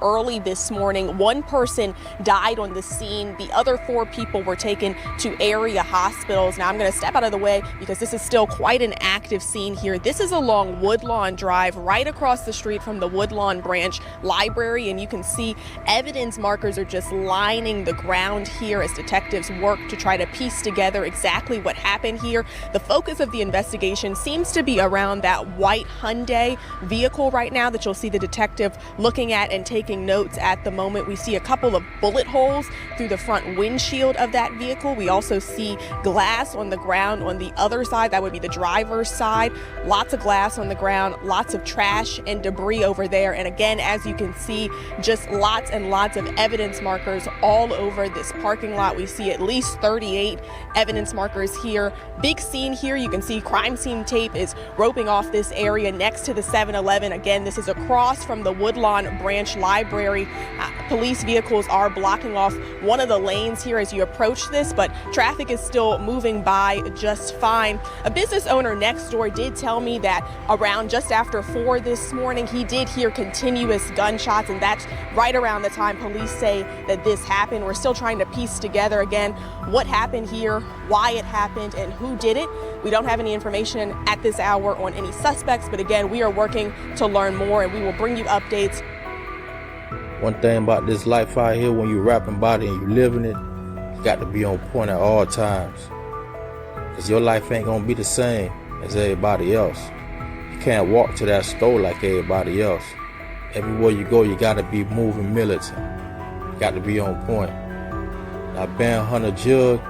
early this morning. One person died on the scene. The other 4 people were taken to area hospitals. Now I'm going to step out of the way because this is still quite an active scene here. This is along Woodlawn Drive, right across the street from the Woodlawn Branch Library, and you can see evidence markers are just lining the ground here as detectives work to try to piece together exactly what happened here. The focus of the investigation seems to be around that white Hyundai vehicle right now that you'll see the detective looking at and taking notes at the moment. We see a couple of bullet holes through the front windshield of that vehicle. We also see glass on the ground on the other side. That would be the driver's side. Lots of glass on the ground, lots of trash and debris over there. And again, as you can see, just lots and lots of evidence markers all over this parking lot. We see at least 38 evidence markers here. Big scene here. You can see crime scene tape is roping off this area next to the 7-Eleven. Again, this is across from the Woodlawn Branch Library. Police vehicles are blocking off one of the lanes here as you approach this, but traffic is still moving by just fine. A business owner next door did tell me that around just after 4 this morning, he did hear continuous gunshots, and that's right around the time police say that this happened. We're still trying to piece together again what happened here, why it happened, and who did it. We don't have any information at this hour on any suspects, but again, we are working to learn more, and we will bring you updates. One thing about this life out here, when you rapping about it and you living it, you got to be on point at all times. Because your life ain't going to be the same as everybody else. You can't walk to that store like everybody else. Everywhere you go, you got to be moving militant. You got to be on point. Now, Bandhunta Jugg,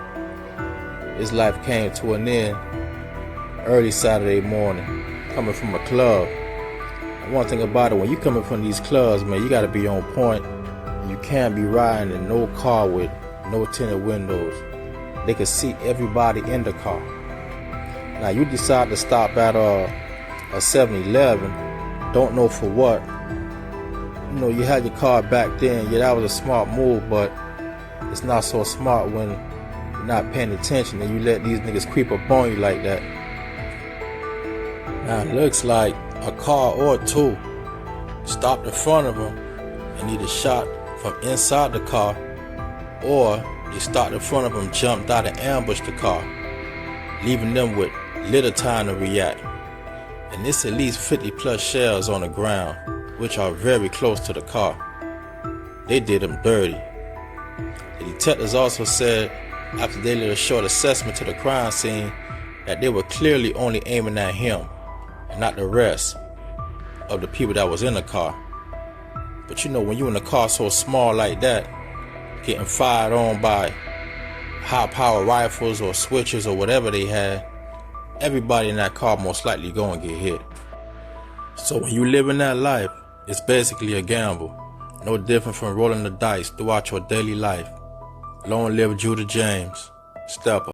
his life came to an end early Saturday morning, coming from a club. And one thing about it, when you coming from these clubs, man, you got to be on point. You can't be riding in no car with no tinted windows. They can see everybody in the car. Now, you decide to stop at a 7-Eleven, don't know for what. You know, you had your car back then. Yeah, that was a smart move, but it's not so smart when you're not paying attention and you let these niggas creep up on you like that. Now, it looks like a car or 2 stopped in front of them and either shot from inside the car, or they stopped in front of them, jumped out and ambushed the car, leaving them with little time to react. And it's at least 50 plus shells on the ground, which are very close to the car. They did them dirty. The detectives also said, after they did a short assessment to the crime scene, that they were clearly only aiming at him and not the rest of the people that was in the car. But you know, when you in a car so small like that, getting fired on by high-power rifles or switches or whatever they had, everybody in that car most likely going to get hit. So when you live in that life, it's basically a gamble. No different from rolling the dice throughout your daily life. Long live Judah James, Stepper.